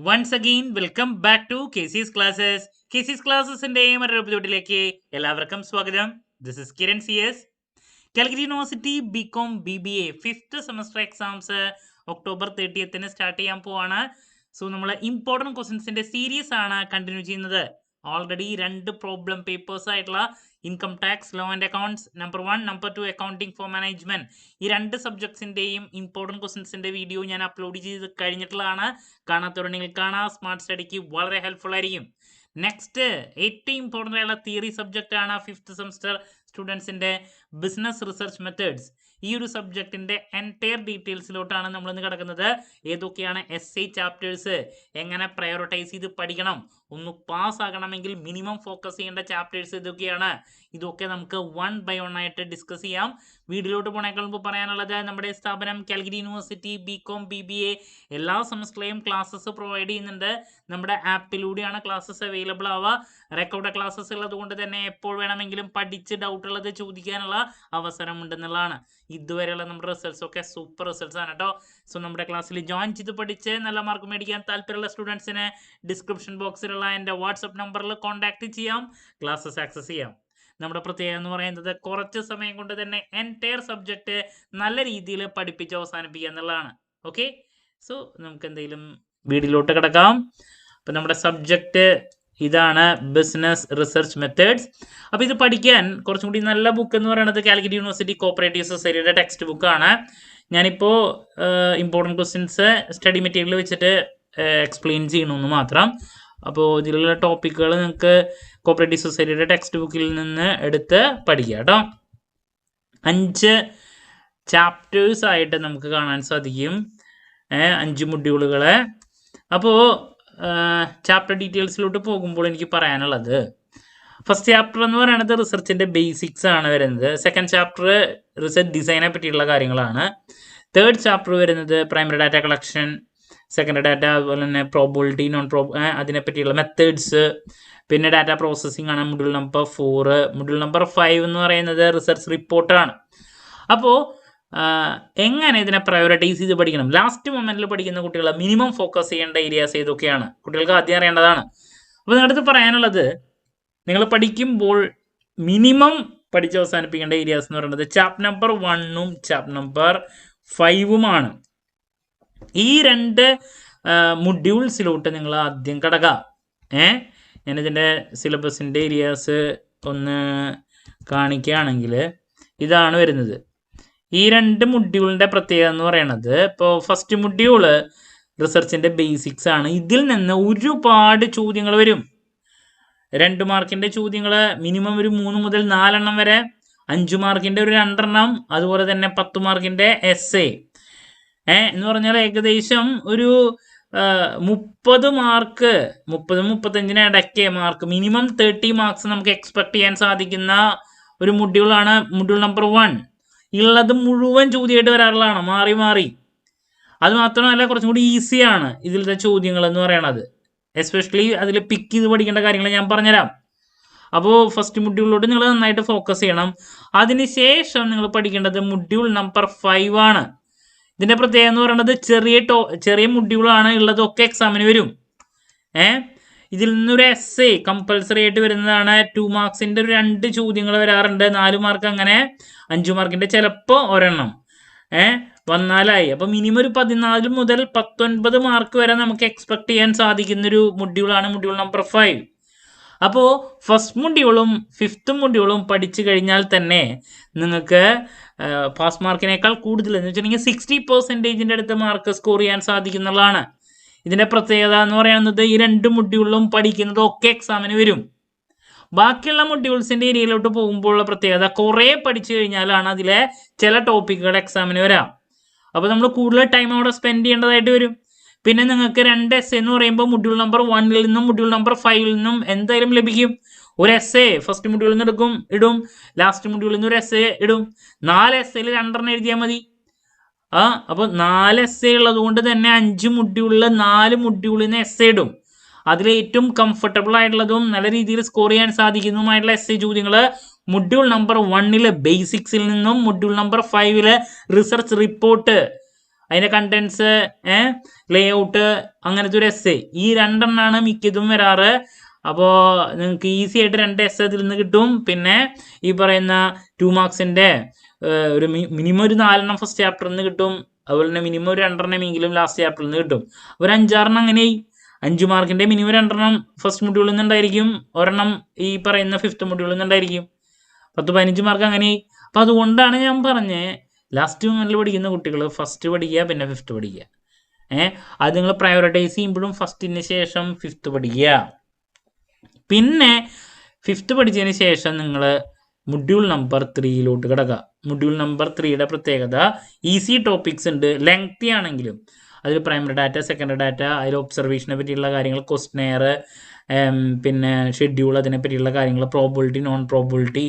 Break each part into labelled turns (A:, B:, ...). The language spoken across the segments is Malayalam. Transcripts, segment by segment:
A: Once again welcome back to KC's classes. KC's ക്ലാസ്സസിന്റെ മറ്റൊരു എപ്പിസോഡിലേക്ക് എല്ലാവർക്കും സ്വാഗതം. This is Kiran CS. Calicut university BCom BBA 5th semester exams October 30th start ചെയ്യാൻ പോവാണ്. സോ നമ്മൾ ഇമ്പോർട്ടൻറ്റ് ക്വസ്റ്റ്യൻസിന്റെ സീരീസ് ആണ് കണ്ടിന്യൂ ചെയ്യുന്നത്. ഓൾറെഡി 2 പ്രോബ്ലം പേപ്പേഴ്സ് ആയിട്ടുള്ള income tax, law and accounts number 1, number 2 accounting for management, ഈ 2 സബ്ജക്ട്സിന്റെയും ഇമ്പോർട്ടൻറ്റ് ക്വസ്റ്റ്യൻസിന്റെ വീഡിയോ ഞാൻ അപ്ലോഡ് ചെയ്ത് കഴിഞ്ഞിട്ടുള്ളതാണ്. കാണാത്തവരുണ്ടെങ്കിൽ കാണാം. സ്മാർട്ട് സ്റ്റഡിക്ക് വളരെ ഹെൽപ്ഫുൾ ആയിരിക്കും. നെക്സ്റ്റ് ഏറ്റവും ഇമ്പോർട്ടൻ്റ് ആയുള്ള തിയറി സബ്ജക്റ്റ് ആണ് 5th സെമസ്റ്റർ സ്റ്റുഡൻസിന്റെ ബിസിനസ് റിസർച്ച് മെത്തേഡ്സ്. ഈ ഒരു സബ്ജക്റ്റിന്റെ എൻറ്റയർ ഡീറ്റെയിൽസിലോട്ടാണ് നമ്മൾ ഇന്ന് കിടക്കുന്നത്. ഏതൊക്കെയാണ് essay ചാപ്റ്റേഴ്സ്, എങ്ങനെ പ്രയോറിറ്റൈസ് ചെയ്ത് പഠിക്കണം, ഒന്ന് പാസ് ആകണമെങ്കിൽ മിനിമം ഫോക്കസ് ചെയ്യേണ്ട ചാപ്റ്റേഴ്സ് ഇതൊക്കെയാണ്. ഇതൊക്കെ നമുക്ക് 1 by 1 ആയിട്ട് ഡിസ്കസ് ചെയ്യാം. വീഡിയോയിലോട്ട് പോണേക്കാൾ മുമ്പ് പറയാനുള്ളത്, നമ്മുടെ സ്ഥാപനം കാലിക്കറ്റ് യൂണിവേഴ്സിറ്റി BCom BBA എല്ലാ സെമസ്റ്ററിലെയും ക്ലാസ്സസ് പ്രൊവൈഡ് ചെയ്യുന്നുണ്ട്. നമ്മുടെ ആപ്പിലൂടെയാണ് ക്ലാസ്സസ് അവൈലബിൾ ആവുക. റെക്കോർഡ് ക്ലാസ്സസ് ഉള്ളത് കൊണ്ട് തന്നെ എപ്പോൾ വേണമെങ്കിലും പഠിച്ച് ഡൗട്ട് ഉള്ളത് ചോദിക്കാനുള്ള അവസരം ഉണ്ടെന്നുള്ളതാണ്. ഇതുവരെയുള്ള നമ്മുടെ റിസൾട്ട്സ് ഒക്കെ സൂപ്പർ റിസൾട്ട്സ് ആണ് കേട്ടോ. സോ നമ്മുടെ ക്ലാസ്സിൽ ജോയിൻ ചെയ്ത് പഠിച്ച് നല്ല മാർക്ക് മേടിക്കാൻ താല്പര്യമുള്ള സ്റ്റുഡൻസിന് ഡിസ്ക്രിപ്ഷൻ ബോക്സിലുള്ള എൻ്റെ വാട്സപ്പ് നമ്പറിൽ കോൺടാക്ട് ചെയ്യാം, ക്ലാസ്സസ് ആക്സസ് ചെയ്യാം. നമ്മുടെ പ്രത്യേകത എന്ന് പറയുന്നത് കുറച്ച് സമയം കൊണ്ട് തന്നെ എൻറ്റയർ സബ്ജക്റ്റ് നല്ല രീതിയിൽ പഠിപ്പിച്ച് അവസാനിപ്പിക്കുക എന്നുള്ളതാണ്. ഓക്കെ, സോ നമുക്ക് എന്തെങ്കിലും വീഡിയോയിലോട്ട് കിടക്കാം. അപ്പം നമ്മുടെ സബ്ജക്റ്റ് ഇതാണ്, ബിസിനസ് റിസർച്ച് മെത്തേഡ്സ്. അപ്പോൾ ഇത് പഠിക്കാൻ കുറച്ചും കൂടി നല്ല ബുക്ക് എന്ന് പറയുന്നത് കാലിക്കറ്റ് യൂണിവേഴ്സിറ്റി കോപ്പറേറ്റീവ് സൊസൈറ്റിയുടെ ടെക്സ്റ്റ് ബുക്കാണ്. ഞാനിപ്പോൾ ഇമ്പോർട്ടൻറ്റ് ക്വസ്റ്റ്യൻസ് സ്റ്റഡി മെറ്റീരിയൽ വെച്ചിട്ട് എക്സ്പ്ലെയിൻ ചെയ്യണമെന്ന് മാത്രം. അപ്പോൾ ഇതിലുള്ള ടോപ്പിക്കുകൾ നിങ്ങൾക്ക് കോപ്പറേറ്റീവ് സൊസൈറ്റിയുടെ ടെക്സ്റ്റ് ബുക്കിൽ നിന്ന് എടുത്ത് പഠിക്കുക കേട്ടോ. 5 ചാപ്റ്റേഴ്സ് ആയിട്ട് നമുക്ക് കാണാൻ സാധിക്കും, 5 മൊഡ്യൂളുകളെ. അപ്പോൾ ചാപ്റ്റർ ഡീറ്റെയിൽസിലോട്ട് പോകുമ്പോൾ എനിക്ക് പറയാനുള്ളത്, ഫസ്റ്റ് ചാപ്റ്റർ എന്ന് പറയുന്നത് റിസർച്ചിൻ്റെ ബേസിക്സ് ആണ് വരുന്നത്. സെക്കൻഡ് ചാപ്റ്റർ റിസർച്ച് ഡിസൈനെ പറ്റിയുള്ള കാര്യങ്ങളാണ്. തേർഡ് ചാപ്റ്റർ വരുന്നത് primary data collection, secondary data, അതുപോലെ തന്നെ പ്രോബിലിറ്റി, നോൺ അതിനെ പറ്റിയുള്ള മെത്തേഡ്സ്. പിന്നെ ഡാറ്റ പ്രോസസ്സിംഗ് ആണ് മൊഡ്യൂൾ നമ്പർ 4. മൊഡ്യൂൾ നമ്പർ 5 എന്ന് പറയുന്നത് റിസർച്ച് റിപ്പോർട്ടാണ്. അപ്പോൾ എങ്ങനെ ഇതിനെ പ്രയോറിറ്റൈസ് ചെയ്ത് പഠിക്കണം, ലാസ്റ്റ് മൊമെന്റിൽ പഠിക്കുന്ന കുട്ടികൾ മിനിമം ഫോക്കസ് ചെയ്യേണ്ട ഏരിയാസ് ഏതൊക്കെയാണ് കുട്ടികൾക്ക് ആദ്യം അറിയേണ്ടതാണ്. അപ്പോൾ നിങ്ങളുടെ പറയാനുള്ളത്, നിങ്ങൾ പഠിക്കുമ്പോൾ മിനിമം പഠിച്ച് അവസാനിപ്പിക്കേണ്ട ഏരിയാസ് എന്ന് പറയുന്നത് ചാപ്റ്റർ നമ്പർ 1ഉം ചാപ്റ്റർ നമ്പർ 5ഉമാണ്. ഈ 2 മൊഡ്യൂൾസിലോട്ട് നിങ്ങൾ ആദ്യം കടക്കുക. ഞാനിതിൻ്റെ സിലബസിൻ്റെ ഏരിയാസ് ഒന്ന് കാണിക്കുകയാണെങ്കിൽ ഇതാണ് വരുന്നത്. ഈ 2 മൊഡ്യൂളിൻ്റെ പ്രത്യേകത എന്ന് പറയുന്നത്, ഇപ്പോൾ ഫസ്റ്റ് മൊഡ്യൂള് റിസർച്ചിൻ്റെ ബേസിക്സ് ആണ്. ഇതിൽ നിന്ന് ഒരുപാട് ചോദ്യങ്ങൾ വരും. 2 മാർക്കിൻ്റെ ചോദ്യങ്ങൾ മിനിമം ഒരു 3 മുതൽ 4 എണ്ണം വരെ, 5 മാർക്കിൻ്റെ ഒരു 2 എണ്ണം, അതുപോലെ തന്നെ 10 മാർക്കിൻ്റെ essay. എന്ന് പറഞ്ഞാൽ ഏകദേശം ഒരു 30 മാർക്ക്, 30-35 ഇടയ്ക്ക് മാർക്ക്, മിനിമം 30 മാർക്സ് നമുക്ക് എക്സ്പെക്ട് ചെയ്യാൻ സാധിക്കുന്ന ഒരു മൊഡ്യൂളാണ് മൊഡ്യൂൾ നമ്പർ 1. ഉള്ളത് മുഴുവൻ ചോദ്യമായിട്ട് വരാറുള്ളതാണ്, മാറി മാറി. അത് മാത്രമല്ല കുറച്ചും കൂടി ഈസിയാണ് ഇതിലത്തെ ചോദ്യങ്ങൾ എന്ന് പറയണത്. എസ്പെഷ്യലി അതിൽ പിക്ക് ചെയ്ത് പഠിക്കേണ്ട കാര്യങ്ങൾ ഞാൻ പറഞ്ഞുതരാം. അപ്പോൾ ഫസ്റ്റ് മൊഡ്യൂളിലോട്ട് നിങ്ങൾ നന്നായിട്ട് ഫോക്കസ് ചെയ്യണം. അതിനുശേഷം നിങ്ങൾ പഠിക്കേണ്ടത് മൊഡ്യൂൾ നമ്പർ 5 ആണ്. ഇതിൻ്റെ പ്രത്യേകത എന്ന് പറയുന്നത് ചെറിയ മൊഡ്യൂളാണ്, ഉള്ളതൊക്കെ എക്സാമിന് വരും. ഇതിൽ നിന്നൊരു essay കമ്പൽസറി ആയിട്ട് വരുന്നതാണ്. 2 മാർക്സിൻ്റെ ഒരു 2 ചോദ്യങ്ങൾ വരാറുണ്ട്, 4 മാർക്ക്, അങ്ങനെ 5 മാർക്കിൻ്റെ ചിലപ്പോൾ ഒരെണ്ണം വന്നാലായി. അപ്പോൾ മിനിമം ഒരു 14 മുതൽ 19 മാർക്ക് വരെ നമുക്ക് എക്സ്പെക്ട് ചെയ്യാൻ സാധിക്കുന്നൊരു മൊഡ്യൂളാണ് മൊഡ്യൂൾ നമ്പർ 5. അപ്പോൾ ഫസ്റ്റ് മൊഡ്യൂളും 5th മൊഡ്യൂളും പഠിച്ചു കഴിഞ്ഞാൽ തന്നെ നിങ്ങൾക്ക് പാസ് മാർക്കിനേക്കാൾ കൂടുതൽ എന്ന് വെച്ചിട്ടുണ്ടെങ്കിൽ 60% അടുത്ത് മാർക്ക് സ്കോർ ചെയ്യാൻ സാധിക്കുന്നുള്ളതാണ്. ഇതിൻ്റെ പ്രത്യേകത എന്ന് പറയുന്നത് ഈ 2 മൊഡ്യൂളിലും പഠിക്കുന്നതൊക്കെ എക്സാമിന് വരും. ബാക്കിയുള്ള മൊഡ്യൂൾസിൻ്റെ ഏരിയയിലോട്ട് പോകുമ്പോഴുള്ള പ്രത്യേകത, കുറേ പഠിച്ചു കഴിഞ്ഞാലാണ് അതിലെ ചില ടോപ്പിക്കുകൾ എക്സാമിന് വരാം. അപ്പോൾ നമ്മൾ കൂടുതൽ ടൈം അവിടെ സ്പെൻഡ് ചെയ്യേണ്ടതായിട്ട് വരും. പിന്നെ നിങ്ങൾക്ക് 2 essay എന്ന് പറയുമ്പോൾ മൊഡ്യൂൾ നമ്പർ 1ൽ നിന്നും മൊഡ്യൂൾ നമ്പർ 5ൽ നിന്നും എന്തായാലും ലഭിക്കും. ഒരു essay ഫസ്റ്റ് മൊഡ്യൂളിൽ നിന്ന് ഇടും, ലാസ്റ്റ് മൊഡ്യൂളിൽ നിന്ന് ഒരു essay ഇടും. 4 essayയിൽ 2 എണ്ണം എഴുതിയാൽ മതി. അപ്പോൾ 4 essay ഉള്ളത് കൊണ്ട് തന്നെ 5 മൊഡ്യൂളിൽ 4 മൊഡ്യൂളിൽ നിന്ന് essay ഇടും. അതിൽ ഏറ്റവും കംഫർട്ടബിൾ ആയിട്ടുള്ളതും നല്ല രീതിയിൽ സ്കോർ ചെയ്യാൻ സാധിക്കുന്നതുമായിട്ടുള്ള essay ചോദ്യങ്ങൾ മൊഡ്യൂൾ നമ്പർ 1ൽ ബേസിക്സിൽ നിന്നും മൊഡ്യൂൾ നമ്പർ 5ൽ റിസർച്ച് റിപ്പോർട്ട് അതിൻ്റെ കണ്ടൻസ്, ലേ ഔട്ട്, അങ്ങനത്തെ ഒരു എസ്. ഈ രണ്ടെണ്ണമാണ് മിക്കതും വരാറ്. അപ്പോൾ നിങ്ങൾക്ക് ഈസി ആയിട്ട് 2 എസ് അതിൽ നിന്ന് കിട്ടും. പിന്നെ ഈ പറയുന്ന 2 മാർക്സിൻ്റെ ഒരു മിനിമം ഒരു 4 ഫസ്റ്റ് ചാപ്റ്ററിൽ നിന്ന് കിട്ടും. അതുപോലെ തന്നെ മിനിമം ഒരു 2 ലാസ്റ്റ് ചാപ്റ്ററിൽ നിന്ന് കിട്ടും. ഒരു 5-6 അങ്ങനെ 5 മാർക്കിൻ്റെ മിനിമം 2 ഫസ്റ്റ് മൊഡ്യൂളിൽ നിന്നുണ്ടായിരിക്കും, 1 ഈ പറയുന്ന 5th മൊഡ്യൂളിൽ നിന്നുണ്ടായിരിക്കും. 10-15 മാർക്ക് അങ്ങനെ. അപ്പം അതുകൊണ്ടാണ് ഞാൻ പറഞ്ഞത് ലാസ്റ്റ് മൊമെന്റിൽ പഠിക്കുന്ന കുട്ടികൾ ഫസ്റ്റ് പഠിക്കുക, പിന്നെ 5th പഠിക്കുക. അത് നിങ്ങൾ പ്രയോറിറ്റൈസ് ചെയ്യുമ്പോഴും ഫസ്റ്റിന് ശേഷം 5th പഠിക്കുക. പിന്നെ 5th പഠിച്ചതിന് ശേഷം നിങ്ങൾ മൊഡ്യൂൾ നമ്പർ 3 കിടക്കുക. മൊഡ്യൂൾ നമ്പർ 3യുടെ പ്രത്യേകത ഈസി ടോപ്പിക്സ് ഉണ്ട്, ലെങ്തി ആണെങ്കിലും. അതിൽ പ്രൈമറി ഡാറ്റ, സെക്കൻഡറി ഡാറ്റ, അതിൽ ഒബ്സർവേഷനെ പറ്റിയുള്ള കാര്യങ്ങൾ, ക്വസ്റ്റനെയർ, പിന്നെ ഷെഡ്യൂൾ, അതിനെ പറ്റിയുള്ള കാര്യങ്ങൾ, പ്രോബിലിറ്റി, നോൺ പ്രോബിലിറ്റി,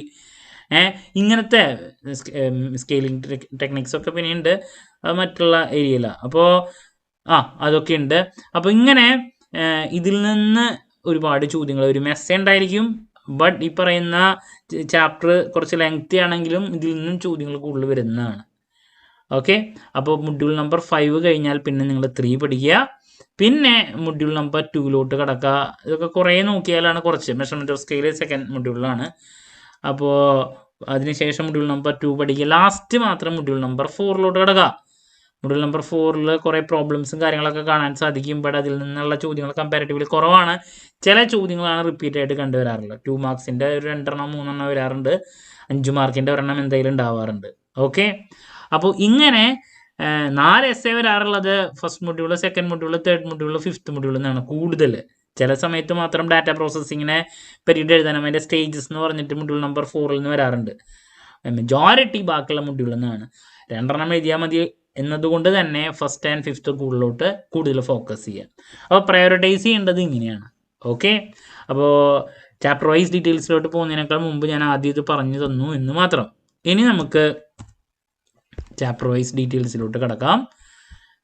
A: ഇങ്ങനത്തെ സ്കെയിലിംഗ് ടെക്നിക്സ് ഒക്കെ പിന്നെ ഉണ്ട് മറ്റുള്ള ഏരിയയിലാണ്. അപ്പോൾ അതൊക്കെ ഉണ്ട്. അപ്പോൾ ഇങ്ങനെ ഇതിൽ നിന്ന് ഒരുപാട് ചോദ്യങ്ങൾ, ഒരു മെസ്സേജ് ഉണ്ടായിരിക്കും. ബട്ട് ഈ പറയുന്ന ചാപ്റ്റർ കുറച്ച് ലെങ്തി ആണെങ്കിലും ഇതിൽ നിന്നും ചോദ്യങ്ങൾ കൂടുതൽ വരുന്നതാണ്. ഓക്കെ, അപ്പോൾ മൊഡ്യൂൾ നമ്പർ 5 കഴിഞ്ഞാൽ പിന്നെ നിങ്ങൾ 3 പഠിക്കുക. പിന്നെ മൊഡ്യൂൾ നമ്പർ 2 കിടക്കുക. ഇതൊക്കെ കുറേ നോക്കിയാലാണ് കുറച്ച് മെഷർമെൻറ്റ് ഓഫ് സ്കെയിൽ സെക്കൻഡ് മൊഡ്യൂളിലാണ്. അപ്പോൾ അതിനുശേഷം മൊഡ്യൂൾ നമ്പർ 2 പഠിക്കുക. ലാസ്റ്റ് മാത്രം മൊഡ്യൂൾ നമ്പർ 4 കിടക്കുക. മൊഡ്യൂൾ നമ്പർ 4 കുറേ പ്രോബ്ലംസും കാര്യങ്ങളൊക്കെ കാണാൻ സാധിക്കും. ബട്ട് അതിൽ നിന്നുള്ള ചോദ്യങ്ങൾ കമ്പാരിറ്റീവ്ലി കുറവാണ്. ചില ചോദ്യങ്ങളാണ് റിപ്പീറ്റ് ആയിട്ട് കണ്ടുവരാറുള്ളത്. 2 മാർക്സിൻ്റെ ഒരു 2-3 വരാറുണ്ട്. 5 മാർക്കിൻ്റെ 1 എന്തായാലും ഉണ്ടാവാറുണ്ട്. ഓക്കെ, അപ്പോൾ ഇങ്ങനെ 4 എസ്സേ വരാറുള്ളത് first module, second module, third module, 5th module എന്നാണ് കൂടുതൽ. ചില സമയത്ത് മാത്രം ഡാറ്റ പ്രോസസ്സിങ്ങിനെ പറ്റിയിട്ട് എഴുതാനും അതിൻ്റെ സ്റ്റേജസ് എന്ന് പറഞ്ഞിട്ട് മൊഡ്യൂൾ നമ്പർ 4 നിന്ന് വരാറുണ്ട്. മെജോറിറ്റി ബാക്കിയുള്ള മൊഡ്യൂളിൽ നിന്നാണ്. 2 എഴുതിയാൽ മതി എന്നതുകൊണ്ട് തന്നെ ഫസ്റ്റ് ആൻഡ് 5th കൂടുതൽ ഫോക്കസ് ചെയ്യുക. അപ്പോൾ പ്രയോറിറ്റൈസ് ചെയ്യേണ്ടത് ഇങ്ങനെയാണ്. ഓക്കെ, അപ്പോൾ ചാപ്റ്റർ വൈസ് ഡീറ്റെയിൽസിലോട്ട് പോകുന്നതിനേക്കാൾ മുമ്പ് ഞാൻ ആദ്യം ഇത് പറഞ്ഞു തന്നു എന്ന് മാത്രം. ഇനി നമുക്ക് ചാപ്റ്റർ വൈസ് ഡീറ്റെയിൽസിലോട്ട് കിടക്കാം.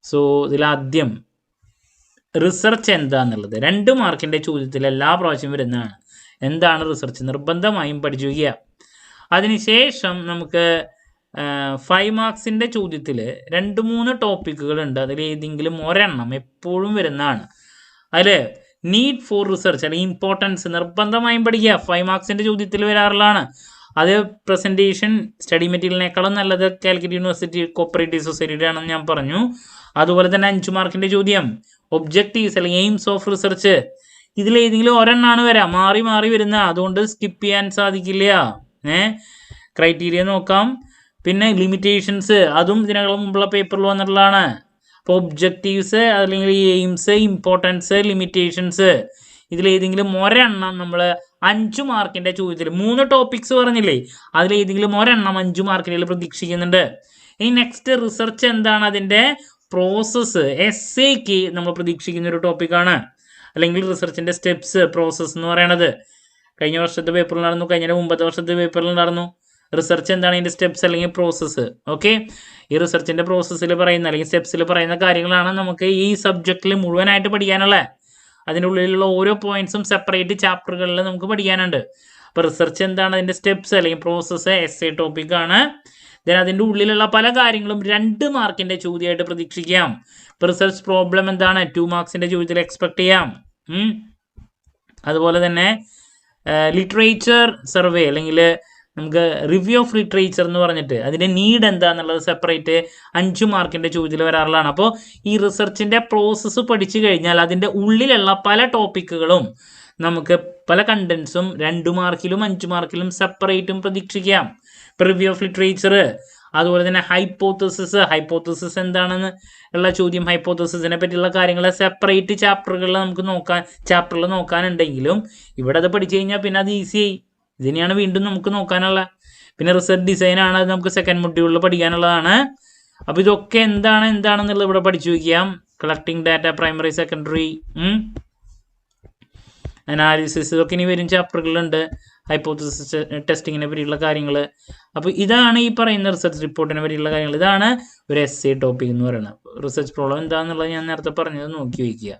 A: സോ ഇതിലാദ്യം റിസർച്ച് എന്താന്നുള്ളത് 2 മാർക്കിൻ്റെ ചോദ്യത്തിൽ എല്ലാ പ്രാവശ്യം വരുന്നതാണ്. എന്താണ് റിസർച്ച്? നിർബന്ധമായും പഠിച്ചു വയ്ക്കുക. അതിനുശേഷം നമുക്ക് 5 മാർക്സിൻ്റെ ചോദ്യത്തിൽ 2-3 ടോപ്പിക്കുകളുണ്ട്. അതിൽ ഏതെങ്കിലും ഒരെണ്ണം എപ്പോഴും വരുന്നതാണ്. അതിൽ നീഡ് ഫോർ റിസർച്ച് അല്ലെങ്കിൽ ഇമ്പോർട്ടൻസ് നിർബന്ധമായും പഠിക്കുക. 5 മാർക്സിൻ്റെ ചോദ്യത്തിൽ വരാറുള്ളതാണ്. അത് പ്രസൻറ്റേഷൻ സ്റ്റഡി മെറ്റീരിയലിനേക്കാളും നല്ലത് കാലിക്കറ്റ് യൂണിവേഴ്സിറ്റി കോപ്പറേറ്റീവ് സൊസൈറ്റിയുടെ ആണെന്ന് ഞാൻ പറഞ്ഞു. അതുപോലെ തന്നെ 5 മാർക്കിൻ്റെ ചോദ്യം ഒബ്ജക്റ്റീവ്സ് അല്ലെങ്കിൽ എയിംസ് ഓഫ് റിസർച്ച്. ഇതിലേതെങ്കിലും ഒരെണ്ണമാണ് വരാം, മാറി മാറി വരുന്ന. അതുകൊണ്ട് സ്കിപ്പ് ചെയ്യാൻ സാധിക്കില്ല. ക്രൈറ്റീരിയ നോക്കാം. പിന്നെ ലിമിറ്റേഷൻസ്, അതും ഇതിനകം മുമ്പുള്ള പേപ്പറിൽ വന്നിട്ടുള്ളതാണ്. അപ്പോൾ ഒബ്ജക്റ്റീവ്സ് അല്ലെങ്കിൽ എയിംസ്, ഇമ്പോർട്ടൻസ്, ലിമിറ്റേഷൻസ്, ഇതിലേതെങ്കിലും ഒരെണ്ണം നമ്മൾ 5 മാർക്കിൻ്റെ ചോദ്യത്തിൽ 3 ടോപ്പിക്സ് പറഞ്ഞില്ലേ, അതിലേതെങ്കിലും ഒരെണ്ണം 5 മാർക്കിൽ പ്രതീക്ഷിക്കുന്നുണ്ട്. ഇനി നെക്സ്റ്റ് റിസർച്ച് എന്താണ്? അതിൻ്റെ പ്രോസസ്സ്, എസ്സേക്ക് നമ്മൾ പ്രതീക്ഷിക്കുന്ന ഒരു ടോപ്പിക്കാണ്. അല്ലെങ്കിൽ റിസർച്ചിൻ്റെ സ്റ്റെപ്സ്, പ്രോസസ്സ് എന്ന് പറയണത് കഴിഞ്ഞ വർഷത്തെ പേപ്പറിൽ നടന്നു, കഴിഞ്ഞ മുമ്പത്തെ വർഷത്തെ പേപ്പറിൽ നടന്നു. റിസർച്ച് എന്താണ്? ഇതിൻ്റെ സ്റ്റെപ്സ് അല്ലെങ്കിൽ പ്രോസസ്സ്. ഓക്കെ, ഈ റിസർച്ചിൻ്റെ പ്രോസസ്സിൽ പറയുന്ന അല്ലെങ്കിൽ സ്റ്റെപ്സിൽ പറയുന്ന കാര്യങ്ങളാണ് നമുക്ക് ഈ സബ്ജക്റ്റിൽ മുഴുവനായിട്ട് പഠിക്കാനുള്ളത്. അതിൻ്റെ ഉള്ളിലുള്ള ഓരോ പോയിന്റ്സും സെപ്പറേറ്റ് ചാപ്റ്ററുകളിൽ നമുക്ക് പഠിക്കാനുണ്ട്. അപ്പോൾ റിസർച്ച് എന്താണ്? അതിൻ്റെ സ്റ്റെപ്സ് അല്ലെങ്കിൽ പ്രോസസ്സ് എസ്സേ ടോപ്പിക്കാണ്. ദെൻ അതിൻ്റെ ഉള്ളിലുള്ള പല കാര്യങ്ങളും 2 മാർക്കിൻ്റെ ചോദ്യമായിട്ട് പ്രതീക്ഷിക്കാം. ഇപ്പോൾ റിസർച്ച് പ്രോബ്ലം എന്താണ്? 2 മാർക്സിൻ്റെ ചോദ്യത്തിൽ എക്സ്പെക്ട് ചെയ്യാം. അതുപോലെ തന്നെ ലിറ്ററേച്ചർ സർവേ അല്ലെങ്കിൽ നമുക്ക് റിവ്യൂ ഓഫ് ലിറ്ററേച്ചർ എന്ന് പറഞ്ഞിട്ട് അതിൻ്റെ നീഡ് എന്താണെന്നുള്ളത് സെപ്പറേറ്റ് 5 മാർക്കിൻ്റെ ചോദ്യത്തിൽ വരാറുള്ളതാണ്. അപ്പോൾ ഈ റിസർച്ചിൻ്റെ പ്രോസസ്സ് പഠിച്ചു കഴിഞ്ഞാൽ അതിൻ്റെ ഉള്ളിലുള്ള പല ടോപ്പിക്കുകളും നമുക്ക് പല കണ്ടൻസും 2 മാർക്കിലും 5 മാർക്കിലും സെപ്പറേറ്റും പ്രതീക്ഷിക്കാം. ഇപ്പോൾ റിവ്യൂ ഓഫ് ലിറ്ററേച്ചർ, അതുപോലെ തന്നെ ഹൈപ്പോത്തസിസ് എന്താണെന്ന് ഉള്ള ചോദ്യം, ഹൈപ്പോത്തസിസിനെ പറ്റിയുള്ള കാര്യങ്ങൾ സെപ്പറേറ്റ് ചാപ്റ്ററുകളിൽ നമുക്ക് നോക്കാനുണ്ടെങ്കിലും ഇവിടെ അത് പഠിച്ചു കഴിഞ്ഞാൽ പിന്നെ അത് ഈസിയായി. ഇതിനെയാണ് വീണ്ടും നമുക്ക് നോക്കാനുള്ള. പിന്നെ റിസർച്ച് ഡിസൈൻ ആണ്, അത് നമുക്ക് സെക്കൻഡ് മൊഡ്യൂളിൽ പഠിക്കാനുള്ളതാണ്. അപ്പോൾ ഇതൊക്കെ എന്താണെന്നുള്ളത് ഇവിടെ പഠിച്ചു വയ്ക്കാം. Collecting data, primary, secondary, analysis, ഇതൊക്കെ ഇനി വരും ചാപ്റ്ററുകളുണ്ട്. ഹൈപ്പോത്തസിസ് ടെസ്റ്റിങ്ങിനെ പറ്റിയുള്ള കാര്യങ്ങൾ. അപ്പോൾ ഇതാണ് ഈ പറയുന്ന റിസർച്ച് റിപ്പോർട്ടിനെ പറ്റിയുള്ള കാര്യങ്ങൾ. ഇതാണ് ഒരു എസ്സേ ടോപ്പിക് എന്ന് പറയുന്നത്. റിസർച്ച് പ്രോബ്ലം എന്താണെന്നുള്ളത് ഞാൻ നേരത്തെ പറഞ്ഞത് നോക്കി വയ്ക്കുക.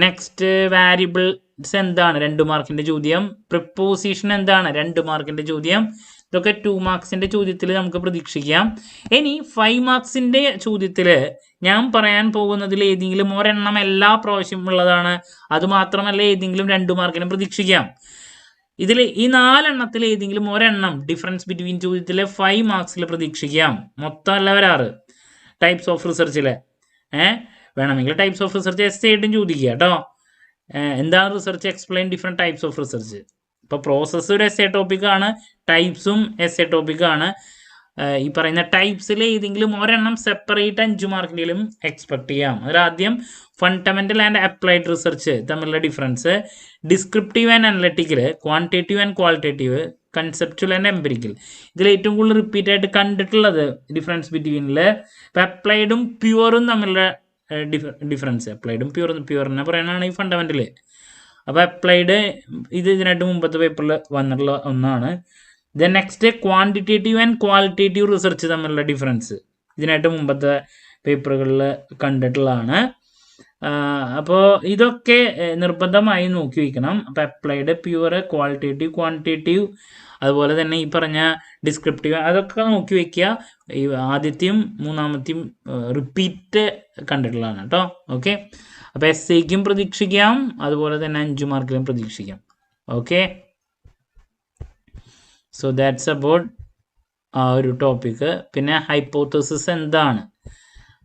A: നെക്സ്റ്റ് വാരിയബിൾസ് എന്താണ്? 2 മാർക്കിൻ്റെ ചോദ്യം. പ്രിപ്പോസിഷൻ എന്താണ്? 2 മാർക്കിൻ്റെ ചോദ്യം. ഇതൊക്കെ 2 മാർക്സിൻ്റെ ചോദ്യത്തിൽ നമുക്ക് പ്രതീക്ഷിക്കാം. ഇനി 5 മാർക്സിൻ്റെ ചോദ്യത്തിൽ ഞാൻ പറയാൻ പോകുന്നതിൽ ഏതെങ്കിലും ഒരെണ്ണം എല്ലാ പ്രാവശ്യവും ഉള്ളതാണ്. അതുമാത്രമല്ല ഏതെങ്കിലും 2 മാർക്കിനും പ്രതീക്ഷിക്കാം. ഇതിൽ ഈ 4 എണ്ണത്തിൽ ഏതെങ്കിലും ഒരെണ്ണം ഡിഫറൻസ് ബിറ്റ്വീൻ ചോദ്യത്തിലെ 5 മാർക്സിൽ പ്രതീക്ഷിക്കാം. മൊത്തം അല്ല വരാറ് ടൈപ്സ് ഓഫ് റിസർച്ചിൽ. വേണമെങ്കിൽ ടൈപ്സ് ഓഫ് റിസർച്ച് എസ് ആയിട്ടും ചോദിക്കുക കേട്ടോ. എന്താണ് research? Explain different types of research. ഇപ്പോൾ പ്രോസസ്സ് ഒരു എസ് എ ടോപ്പിക്കാണ്, ടൈപ്സും എസ് എ ടോപ്പിക്കാണ്. ഈ പറയുന്ന ടൈപ്സിൽ ഏതെങ്കിലും ഒരെണ്ണം സെപ്പറേറ്റ് 5 മാർക്കിലും എക്സ്പെക്ട് ചെയ്യാം. അതിലാദ്യം ഫണ്ടമെൻ്റൽ ആൻഡ് അപ്ലൈഡ് റിസർച്ച് തമ്മിലുള്ള difference, descriptive and analytical, quantitative and qualitative, conceptual and empirical. ഇതിൽ ഏറ്റവും കൂടുതൽ റിപ്പീറ്റ് ആയിട്ട് കണ്ടിട്ടുള്ളത് ഡിഫറൻസ് ബിറ്റ്വീനിൽ ഇപ്പോൾ അപ്ലൈഡും പ്യുവറും തമ്മിലുള്ള ഡിഫറൻസ്. അപ്ലൈഡും പ്യുവറിനെ പറയാനാണ് ഈ ഫണ്ടമെൻ്റൽ. അപ്പോൾ അപ്ലൈഡ് ഇതിനായിട്ട് മുമ്പത്തെ പേപ്പറിൽ വന്നിട്ടുള്ള ഒന്നാണ്. Then next quantitative and qualitative research തമ്മിലുള്ള ഡിഫറൻസ് ഇതിനായിട്ട് മുമ്പത്തെ പേപ്പറുകളിൽ കണ്ടിട്ടുള്ളതാണ്. അപ്പോൾ ഇതൊക്കെ നിർബന്ധമായി നോക്കി വയ്ക്കണം. അപ്പോൾ അപ്ലൈഡ്, പ്യുവർ, ക്വാളിറ്റേറ്റീവ്, ക്വാണ്ടിറ്റേറ്റീവ്, അതുപോലെ തന്നെ ഈ പറഞ്ഞ ഡിസ്ക്രിപ്റ്റീവ്, അതൊക്കെ നോക്കി വയ്ക്കുക. ഈ ആദ്യത്തെയും മൂന്നാമത്തെയും റിപ്പീറ്റ് കണ്ടിട്ടുള്ളതാണ് കേട്ടോ. ഓക്കെ, അപ്പോൾ എസ് ഐക്കും പ്രതീക്ഷിക്കാം, അതുപോലെ തന്നെ 5 മാർക്കിലും പ്രതീക്ഷിക്കാം. ഓക്കെ, സോ ദാറ്റ്സ് അബൌട്ട് ആ ഒരു ടോപ്പിക്ക്. പിന്നെ ഹൈപ്പോത്തസിസ് എന്താണ്?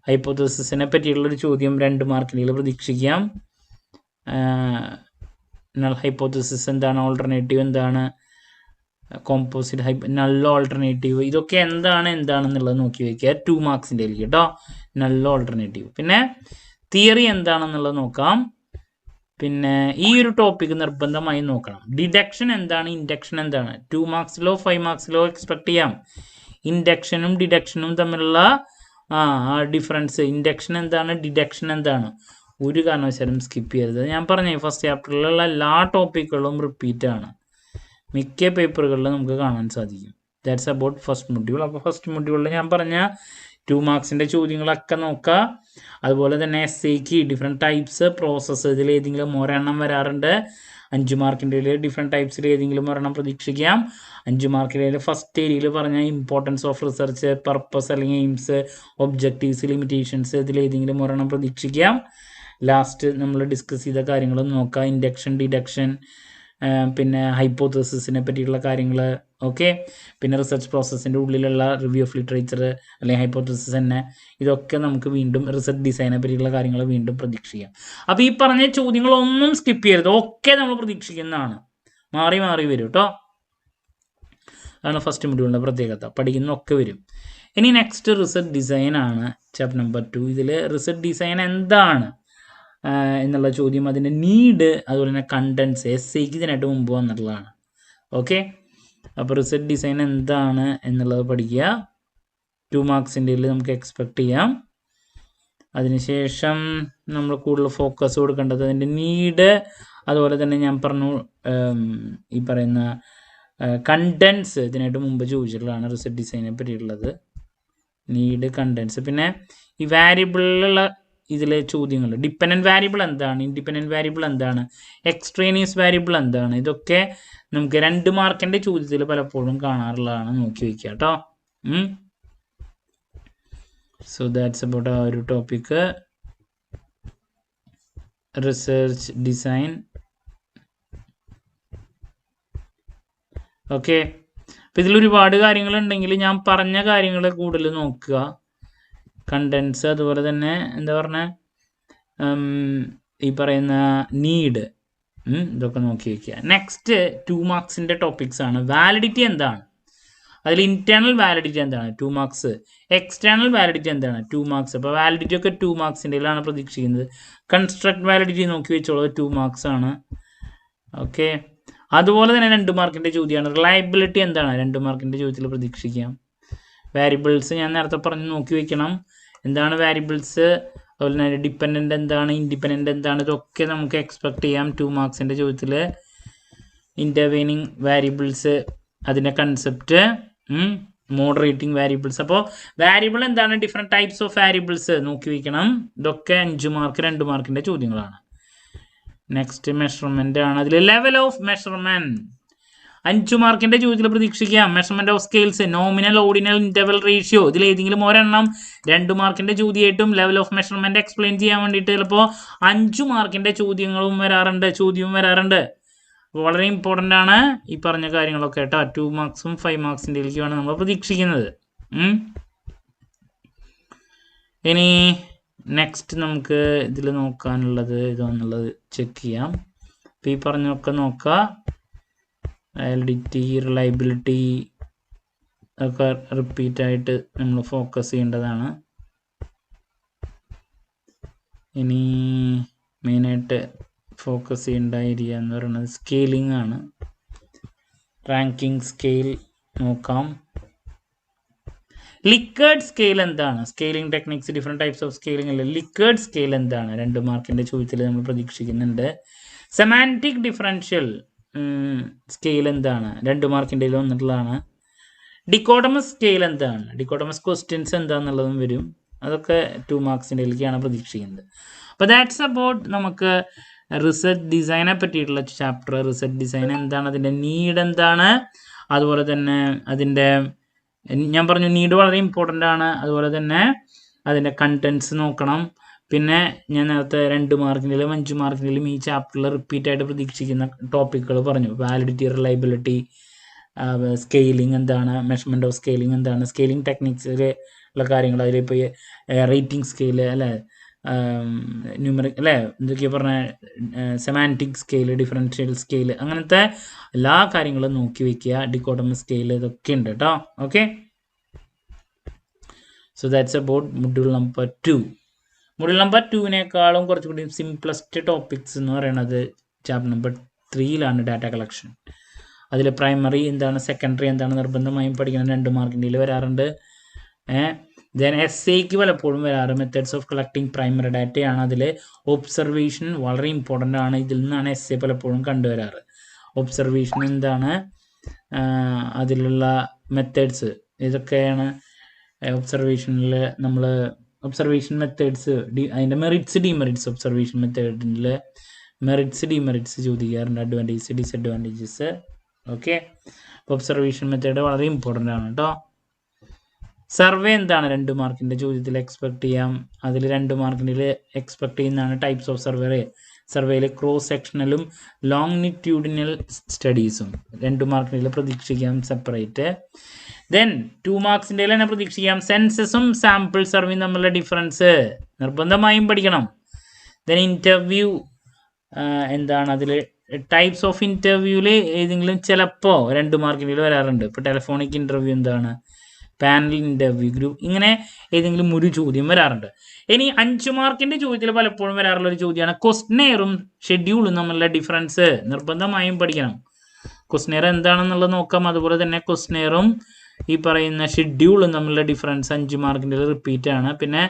A: ഹൈപ്പോത്തസിസിനെ പറ്റിയുള്ളൊരു ചോദ്യം 2 മാർക്കിൽ പ്രതീക്ഷിക്കാം. നൾ ഹൈപ്പോത്തസിസ് എന്താണ്? ഓൾട്ടർനേറ്റീവ് എന്താണ്? കോമ്പോസിറ്റ് നൾ ഓൾട്ടർനേറ്റീവ്, ഇതൊക്കെ എന്താണെന്നുള്ളത് നോക്കി വയ്ക്കുക 2 മാർക്സിൻ്റെ കേട്ടോ. Null alternative. പിന്നെ തിയറി എന്താണെന്നുള്ളത് നോക്കാം. പിന്നെ ഈ ഒരു ടോപ്പിക്ക് നിർബന്ധമായി നോക്കണം. ഡിഡക്ഷൻ എന്താണ്? ഇൻഡക്ഷൻ എന്താണ്? 2 മാർക്സിലോ 5 മാർക്സിലോ എക്സ്പെക്ട് ചെയ്യാം. ഇൻഡക്ഷനും ഡിഡക്ഷനും തമ്മിലുള്ള ഡിഫറൻസ്, ഇൻഡക്ഷൻ എന്താണ്, ഡിഡക്ഷൻ എന്താണ്, ഒരു കാരണവശാലും സ്കിപ്പ് ചെയ്യരുത്. ഞാൻ പറഞ്ഞേ ഫസ്റ്റ് ചാപ്റ്ററിലുള്ള എല്ലാ ടോപ്പിക്കുകളും റിപ്പീറ്റ് ആണ്, മിക്ക പേപ്പറുകളിലും നമുക്ക് കാണാൻ സാധിക്കും. That's about first module. അപ്പോൾ ഫസ്റ്റ് മൊഡ്യൂളിൽ ഞാൻ പറഞ്ഞ 2 മാർക്സിൻ്റെ ചോദ്യങ്ങളൊക്കെ നോക്കുക. അതുപോലെ തന്നെ എസ് ഐക്ക് ഡിഫറെൻറ്റ് ടൈപ്സ്, പ്രോസസ്സ്, ഇതിൽ ഏതെങ്കിലും ഒരെണ്ണം വരാറുണ്ട്. 5 മാർക്കിൻ്റെ ഡിഫറെൻറ്റ് ടൈപ്സിൽ ഏതെങ്കിലും ഒരെണ്ണം പ്രതീക്ഷിക്കാം. 5 മാർക്കിൻ്റെ ഫസ്റ്റ് ഏരിയയിൽ പറഞ്ഞ ഇമ്പോർട്ടൻസ് ഓഫ് റിസർച്ച്, പർപ്പസ് അല്ലെങ്കിൽ എയിംസ്, ഒബ്ജക്റ്റീവ്സ്, ലിമിറ്റേഷൻസ്, ഇതിൽ ഏതെങ്കിലും ഒരെണ്ണം പ്രതീക്ഷിക്കാം. ലാസ്റ്റ് നമ്മൾ ഡിസ്കസ് ചെയ്ത കാര്യങ്ങൾ നോക്കുക. ഇൻഡക്ഷൻ, ഡിഡക്ഷൻ, പിന്നെ ഹൈപ്പോത്തസിസിനെ പറ്റിയുള്ള കാര്യങ്ങൾ. ഓക്കെ, പിന്നെ റിസർച്ച് പ്രോസസ്സിൻ്റെ ഉള്ളിലുള്ള റിവ്യൂ ഓഫ് ലിറ്ററേച്ചർ അല്ലെങ്കിൽ ഹൈപ്പോത്തസിസ് തന്നെ, ഇതൊക്കെ നമുക്ക് വീണ്ടും റിസർച്ച് ഡിസൈനെ പറ്റിയുള്ള കാര്യങ്ങൾ വീണ്ടും പ്രതീക്ഷിക്കാം. അപ്പോൾ ഈ പറഞ്ഞ ചോദ്യങ്ങളൊന്നും സ്കിപ്പ് ചെയ്യരുത്, ഒക്കെ നമ്മൾ പ്രതീക്ഷിക്കുന്നതാണ്, മാറി മാറി വരും കേട്ടോ. അതാണ് ഫസ്റ്റ് മൊഡ്യൂളിൻ്റെ പ്രത്യേകത, പഠിക്കുന്നൊക്കെ വരും. ഇനി നെക്സ്റ്റ് റിസർച്ച് ഡിസൈൻ ആണ്, ചാപ്റ്റർ നമ്പർ 2. ഇതിൽ റിസർച്ച് ഡിസൈൻ എന്താണ് എന്നുള്ള ചോദ്യം, അതിൻ്റെ നീഡ്, അതുപോലെ തന്നെ കണ്ടൻസ്, എസ് ഐക്ക് ഇതിനായിട്ട് മുമ്പ് വന്നിട്ടുള്ളതാണ്. ഓക്കെ, അപ്പോൾ റിസർച്ച് ഡിസൈൻ എന്താണ് എന്നുള്ളത് പഠിക്കുക. 2 മാർക്സിൻ്റെ നമുക്ക് എക്സ്പെക്ട് ചെയ്യാം. അതിനുശേഷം നമ്മൾ കൂടുതൽ ഫോക്കസ് കൊടുക്കേണ്ടത് അതിൻ്റെ നീഡ്, അതുപോലെ തന്നെ ഞാൻ പറഞ്ഞു ഈ പറയുന്ന കണ്ടൻസ് ഇതിനായിട്ട് മുമ്പ് ചോദിച്ചിട്ടുള്ളതാണ് റിസർച്ച് ഡിസൈനെ പറ്റിയുള്ളത്. നീഡ്, കണ്ടൻസ്, പിന്നെ ഈ വാരിയബിളിലുള്ള ഇതിലെ ചോദ്യങ്ങൾ, ഡിപ്പെൻഡൻറ്റ് വാരിയബിൾ എന്താണ്, ഇൻഡിപെൻഡൻറ്റ് വാരിയബിൾ എന്താണ്, എക്സ്ട്രേനിയസ് വാരിയബിൾ എന്താണ്, ഇതൊക്കെ നമുക്ക് 2 മാർക്കിൻ്റെ ചോദ്യത്തിൽ പലപ്പോഴും കാണാറുള്ളതാണ്, നോക്കി വയ്ക്കുക കേട്ടോ. സോ ദാറ്റ്സ് അബൌട്ട് ആ ഒരു ടോപ്പിക്ക്, റിസർച്ച് ഡിസൈൻ. ഓക്കെ, അപ്പോൾ ഇതിലൊരുപാട് കാര്യങ്ങളുണ്ടെങ്കിൽ ഞാൻ പറഞ്ഞ കാര്യങ്ങൾ കൂടുതൽ നോക്കുക. കണ്ടൻസ്, അതുപോലെ തന്നെ എന്താ പറഞ്ഞ ഈ പറയുന്ന നീഡ്, ഇതൊക്കെ നോക്കി വയ്ക്കുക. നെക്സ്റ്റ് 2 മാർക്സിൻ്റെ ടോപ്പിക്സ് ആണ്. വാലിഡിറ്റി എന്താണ്, അതിൽ ഇൻറ്റേർണൽ വാലിഡിറ്റി എന്താണ് 2 മാർക്സ്, എക്സ്റ്റേണൽ വാലിഡിറ്റി എന്താണ് 2 മാർക്സ്. അപ്പോൾ വാലിഡിറ്റി ഒക്കെ 2 മാർക്സിൻ്റെയിലാണ് പ്രതീക്ഷിക്കുന്നത്. കൺസ്ട്രക്ട് വാലിഡിറ്റി നോക്കി വെച്ചോളൂ, 2 മാർക്സ് ആണ്. ഓക്കെ, അതുപോലെ തന്നെ 2 മാർക്കിൻ്റെ ചോദ്യമാണ്. റിലയബിലിറ്റി എന്താണ് 2 മാർക്കിൻ്റെ ചോദ്യത്തിൽ പ്രതീക്ഷിക്കാം. വാരിയബിൾസ് ഞാൻ നേരത്തെ പറഞ്ഞ് നോക്കി വയ്ക്കണം, എന്താണ് വാരിയബിൾസ്, അതുപോലെ തന്നെ ഡിപ്പെൻഡൻ്റ് എന്താണ്, ഇൻഡിപെൻഡൻ്റ് എന്താണ്, ഇതൊക്കെ നമുക്ക് എക്സ്പെക്ട് ചെയ്യാം 2 മാർക്സിൻ്റെ ചോദ്യത്തിൽ. ഇൻ്റർവെയിനിങ് വാരിയബിൾസ്, അതിൻ്റെ കൺസെപ്റ്റ്, മോഡറേറ്റിംഗ് വാരിയബിൾസ്. അപ്പോൾ വാരിയബിൾ എന്താണ്, ഡിഫറെൻറ്റ് ടൈപ്സ് ഓഫ് വാരിയബിൾസ് നോക്കി വയ്ക്കണം. ഇതൊക്കെ 5 മാർക്ക് 2 മാർക്കിൻ്റെ ചോദ്യങ്ങളാണ്. നെക്സ്റ്റ് മെഷർമെൻ്റ് ആണ്. അതിൽ ലെവൽ ഓഫ് മെഷർമെൻറ്റ്, 5 മാർക്കിന്റെ ചോദ്യത്തിൽ പ്രതീക്ഷിക്കാം measurement of scales, nominal, ordinal, interval ratio. ഇതിൽ ഏതെങ്കിലും ഒരെണ്ണം 2 മാർക്കിന്റെ ചോദ്യമായിട്ടും ലെവൽ ഓഫ് മെഷർമെന്റ് എക്സ്പ്ലെയിൻ ചെയ്യാൻ വേണ്ടിയിട്ട് ചിലപ്പോൾ 5 മാർക്കിന്റെ ചോദ്യവും വരാറുണ്ട്. വളരെ ഇമ്പോർട്ടൻ്റ് ആണ് ഈ പറഞ്ഞ കാര്യങ്ങളൊക്കെ കേട്ടോ. 2 മാർക്സും 5 മാർക്സിൻ്റെയിലേക്കാണ് നമ്മൾ പ്രതീക്ഷിക്കുന്നത്. ഇനി നെക്സ്റ്റ് നമുക്ക് ഇതിൽ നോക്കാനുള്ളത് ഇതാണെന്നുള്ളത് ചെക്ക് ചെയ്യാം. അപ്പോൾ ഈ പറഞ്ഞൊക്കെ നോക്കുക. വാലിഡിറ്റി, റിലയബിലിറ്റി ഒക്കെ റിപ്പീറ്റായിട്ട് നമ്മൾ ഫോക്കസ് ചെയ്യേണ്ടതാണ്. ഇനി മെയിനായിട്ട് ഫോക്കസ് ചെയ്യേണ്ട ഏരിയ എന്ന് പറയുന്നത് സ്കെയിലിംഗ് ആണ്. റാങ്കിങ് സ്കെയിൽ നോക്കാം. ലിക്കേർഡ് സ്കെയിൽ എന്താണ്? Scaling techniques, different types of scaling അല്ലേ. ലിക്കേർഡ് സ്കെയിൽ എന്താണ്? 2 മാർക്കിൻ്റെ ചോദ്യത്തിൽ നമ്മൾ പ്രതീക്ഷിക്കുന്നുണ്ട്. സെമാൻറ്റിക് ഡിഫറൻഷ്യൽ സ്കെയിൽ എന്താണ്? 2 മാർക്കിൻ്റെ വന്നിട്ടുള്ളതാണ്. ഡിക്കോട്ടമസ് സ്കെയിൽ എന്താണ്? ഡിക്കോട്ടമസ് ക്വസ്റ്റ്യൻസ് എന്താണെന്നുള്ളതും വരും. അതൊക്കെ 2 മാർക്സിൻ്റെയിലേക്കാണ് പ്രതീക്ഷിക്കുന്നത്. അപ്പോൾ ദാറ്റ്സ് അബൌട്ട് നമുക്ക് റിസർച്ച് ഡിസൈനെ പറ്റിയിട്ടുള്ള ചാപ്റ്റർ. റിസർച്ച് ഡിസൈൻ എന്താണ്, അതിൻ്റെ നീഡ് എന്താണ്, അതുപോലെ തന്നെ അതിൻ്റെ ഞാൻ പറഞ്ഞു നീഡ് വളരെ ഇമ്പോർട്ടൻ്റ് ആണ്. അതുപോലെ തന്നെ അതിൻ്റെ കണ്ടൻസ് നോക്കണം. പിന്നെ ഞാൻ നേരത്തെ 2 മാർക്കിൻ്റെയും 5 മാർക്കിൻ്റെയും ഈ ചാപ്റ്ററിൽ റിപ്പീറ്റായിട്ട് പ്രതീക്ഷിക്കുന്ന ടോപ്പിക്കുകൾ പറഞ്ഞു. വാലിഡിറ്റി, റിലയബിലിറ്റി, സ്കെയിലിംഗ് എന്താണ്, മെഷർമെൻറ്റ് ഓഫ് സ്കെയിലിംഗ് എന്താണ്, സ്കെയിലിംഗ് ടെക്നിക്സിൽ ഉള്ള കാര്യങ്ങൾ, അതിലിപ്പോൾ റേറ്റിംഗ് സ്കെയിൽ അല്ലേ, ന്യൂമറിക് അല്ലേ, എന്തൊക്കെയാണ് പറഞ്ഞ സെമാൻറ്റിക് സ്കെയിൽ, ഡിഫറൻഷ്യൽ സ്കെയിൽ, അങ്ങനത്തെ എല്ലാ കാര്യങ്ങളും നോക്കി വെക്കുക. ഡിക്കോട്ടമസ് സ്കെയിൽ ഇതൊക്കെ ഉണ്ട് കേട്ടോ. Okay, so that's about module number 2. Module number 2-നേക്കാളും കുറച്ചുകൂടി സിംപ്ലസ്റ്റ് ടോപ്പിക്സ് എന്ന് പറയുന്നത് ചാപ്റ്റർ നമ്പർ 3-ലാണ് ഡാറ്റ കളക്ഷൻ. അതിൽ പ്രൈമറി എന്താണ്, സെക്കൻഡറി എന്താണ് നിർബന്ധമായും പഠിക്കണം. 2 മാർക്കിൻ്റെ വരാറുണ്ട്. ദെൻ എസ്സേക്ക് പലപ്പോഴും വരാറ് മെത്തേഡ്സ് ഓഫ് കളക്ടിങ് പ്രൈമറി ഡാറ്റയാണ്. അതിൽ ഒബ്സർവേഷൻ വളരെ ഇമ്പോർട്ടൻ്റ് ആണ്. ഇതിൽ നിന്നാണ് എസ്സേ പലപ്പോഴും കണ്ടുവരാറ്. ഒബ്സർവേഷൻ എന്താണ്, അതിലുള്ള മെത്തേഡ്സ് ഇതൊക്കെയാണ്. ഒബ്സർവേഷനിൽ നമ്മൾ ഒബ്സർവേഷൻ മെത്തേഡ്സ്, അതിൻ്റെ മെറിറ്റ്സ്, ഡിമെറിറ്റ്സ്, ഒബ്സർവേഷൻ മെത്തേഡിൽ മെറിറ്റ്സ്, ഡിമെറിറ്റ്സ് ചോദിക്കാറുണ്ട്. Advantages, disadvantages. Okay, observation method വളരെ ഇമ്പോർട്ടൻ്റ് ആണ് കേട്ടോ. സർവേ എന്താണ്? 2 മാർക്കിൻ്റെ ചോദ്യത്തിൽ എക്സ്പെക്ട് ചെയ്യാം. അതിൽ 2 മാർക്കിൻ്റെ എക്സ്പെക്ട് ചെയ്യുന്നതാണ് ടൈപ്സ് ഓഫ് സർവേ. സർവേയിൽ ക്രോസ് സെക്ഷണലും ലോങ്നിറ്റ്യൂഡിനൽ സ്റ്റഡീസും 2 മാർക്കിൻ്റെ പ്രതീക്ഷിക്കാം സെപ്പറേറ്റ്. ദെൻ 2 മാർക്സിൻ്റെ തന്നെ പ്രതീക്ഷിക്കാം സെൻസസും സാമ്പിൾ സർവേയും തമ്മിലുള്ള ഡിഫറൻസ് നിർബന്ധമായും പഠിക്കണം. ദെൻ ഇൻ്റർവ്യൂ എന്താണ്, അതിൽ ടൈപ്സ് ഓഫ് ഇൻ്റർവ്യൂവിൽ ഏതെങ്കിലും ചിലപ്പോൾ 2 മാർക്കിൻ്റെ വരാറുണ്ട്. ഇപ്പോൾ ടെലിഫോണിക് ഇൻ്റർവ്യൂ എന്താണ്, പാനൽ ഇൻ്റർവ്യൂ, ഗ്രൂപ്പ്, ഇങ്ങനെ ഏതെങ്കിലും ഒരു ചോദ്യം വരാറുണ്ട്. ഇനി 5 മാർക്കിൻ്റെ ചോദ്യത്തിൽ പലപ്പോഴും വരാറുള്ള ഒരു ചോദ്യമാണ് ക്വസ്റ്റ്നെയറും ഷെഡ്യൂളും തമ്മിലുള്ള ഡിഫറൻസ് നിർബന്ധമായും പഠിക്കണം. ക്വസ്റ്റ്നെയർ എന്താണെന്നുള്ളത് നോക്കാം. അതുപോലെ തന്നെ ക്വസ്റ്റ്നെയറും ഈ പറയുന്ന ഷെഡ്യൂളും തമ്മിലുള്ള ഡിഫറൻസ് 5 മാർക്കിൻ്റെ റിപ്പീറ്റ് ആണ്. പിന്നെ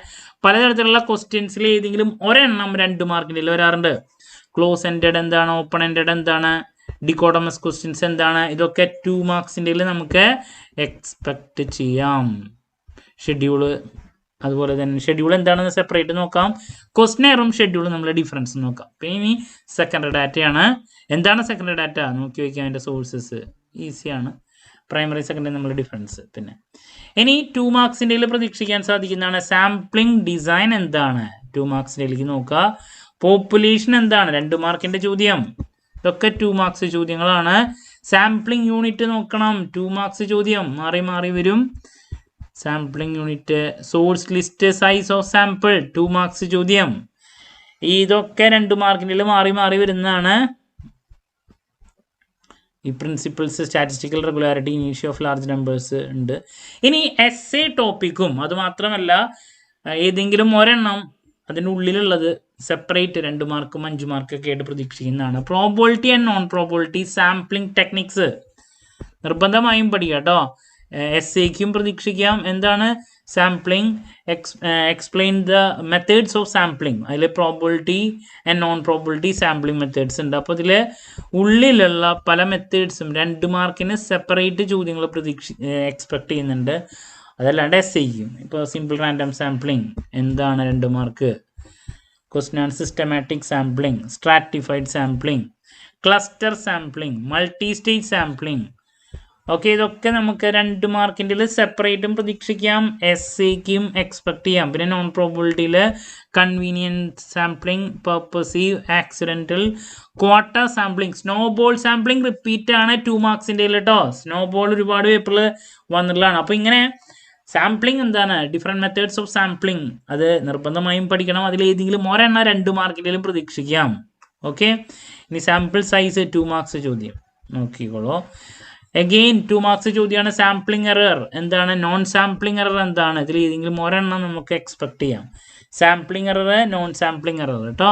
A: പലതരത്തിലുള്ള ക്വസ്റ്റ്യൻസിൽ ഏതെങ്കിലും ഒരെണ്ണം 2 മാർക്കിൻ്റെ വരാറുണ്ട്. ക്ലോസ് എൻഡഡ് എന്താണ്, ഓപ്പൺ എൻഡഡ് എന്താണ്, ഡിക്കോട്ടമസ് ക്വസ്റ്റ്യൻസ് എന്താണ്, ഇതൊക്കെ 2 മാർക്സിൻ്റെ നമുക്ക് എക്സ്പെക്റ്റ് ചെയ്യാം. ഷെഡ്യൂള്, അതുപോലെ തന്നെ ഷെഡ്യൂൾ എന്താണെന്ന് സെപ്പറേറ്റ് നോക്കാം. ക്വസ്റ്റ്നെയറും ഷെഡ്യൂളും നമ്മളെ ഡിഫറൻസ് നോക്കാം. പിന്നെ ഇനി സെക്കൻഡറി ഡാറ്റയാണ്. എന്താണ് സെക്കൻഡറി ഡാറ്റ നോക്കി വയ്ക്കാൻ, അതിൻ്റെ സോഴ്സസ് ഈസിയാണ്. പ്രൈമറി, സെക്കൻഡറി നമ്മളെ ഡിഫറൻസ്. പിന്നെ ഇനി 2 മാർക്സിൻ്റെ പ്രതീക്ഷിക്കാൻ സാധിക്കുന്നതാണ് സാമ്പിളിംഗ് ഡിസൈൻ എന്താണ്. 2 മാർക്സിലേക്ക് നോക്കുക. പോപ്പുലേഷൻ എന്താണ്, 2 മാർക്കിൻ്റെ ചോദ്യം. ഇതൊക്കെ 2 മാർക്സ് ചോദ്യങ്ങളാണ്. സാമ്പിളിംഗ് യൂണിറ്റ് നോക്കണം, 2 മാർക്സ് ചോദ്യം. മാറി മാറി വരും. Sampling unit, source list, size of sample, 2 marks ചോദ്യം. ഇതൊക്കെ 2 മാർക്കിൻ്റെ മാറി മാറി വരുന്നതാണ്. ഈ പ്രിൻസിപ്പിൾസ്, സ്റ്റാറ്റിസ്റ്റിക്കൽ റെഗുലാരിറ്റി, ഇനീഷ്യ ഓഫ് ലാർജ് നമ്പേഴ്സ് ഉണ്ട്. ഇനി എസ്സേ ടോപ്പിക്കും അതുമാത്രമല്ല ഏതെങ്കിലും ഒരെണ്ണം അതിനുള്ളിലുള്ളത് സെപ്പറേറ്റ് 2 മാർക്കും 5 മാർക്കൊക്കെ ആയിട്ട് പ്രതീക്ഷിക്കുന്നതാണ്. Probability and non probability sampling techniques നിർബന്ധമായും പഠിക്കുക കേട്ടോ. എസ്സേക്കും പ്രതീക്ഷിക്കാം എന്താണ് sampling, explain the methods of sampling. അതിൽ probability and non probability sampling methods ഉണ്ട്. അപ്പോൾ ഇതിൽ ഉള്ളിലുള്ള പല മെത്തേഡ്സും 2 മാർക്കിന് സെപ്പറേറ്റ് ചോദ്യങ്ങൾ എക്സ്പെക്ട് ചെയ്യുന്നുണ്ട്. അതല്ലാണ്ട് എസ്സേക്കും ഇപ്പോൾ സിമ്പിൾ റാൻഡം സാമ്പിളിംഗ് എന്താണ് 2 mark, question and systematic sampling, stratified sampling, cluster sampling, multi stage sampling. Okay, ഇതൊക്കെ നമുക്ക് 2 മാർക്കിൻ്റെ സെപ്പറേറ്റും പ്രതീക്ഷിക്കാം, എസ്സേക്കും എക്സ്പെക്ട് ചെയ്യാം. പിന്നെ നോൺ പ്രോബിലിറ്റിയിൽ convenient sampling, purposive, accidental, quarter sampling, snowball sampling repeat ആണ് 2 മാർക്സിൻ്റെ കേട്ടോ. സ്നോ ബോൾ ഒരുപാട് പേപ്പറിൽ വന്നിട്ടുള്ളതാണ്. അപ്പോൾ ഇങ്ങനെ സാമ്പിളിംഗ് എന്താണ്, ഡിഫറെൻറ്റ് മെത്തേഡ്സ് ഓഫ് സാമ്പിളിംഗ്, അത് നിർബന്ധമായും പഠിക്കണം. അതിലേതെങ്കിലും ഒരെണ്ണം 2 മാർക്കിൻ്റെയും പ്രതീക്ഷിക്കാം. ഓക്കെ, ഇനി സാമ്പിൾ സൈസ് 2 മാർക്സ് ചോദ്യം നോക്കിക്കോളൂ. അഗെയിൻ 2 മാർക്സ് ചോദ്യമാണ്. സാമ്പിളിംഗ് എറർ എന്താണ്, നോൺ സാമ്പിളിംഗ് എറർ എന്താണ്, ഇതിൽ ഏതെങ്കിലും ഒരെണ്ണം നമുക്ക് എക്സ്പെക്ട് ചെയ്യാം. Sampling error, non sampling error കേട്ടോ,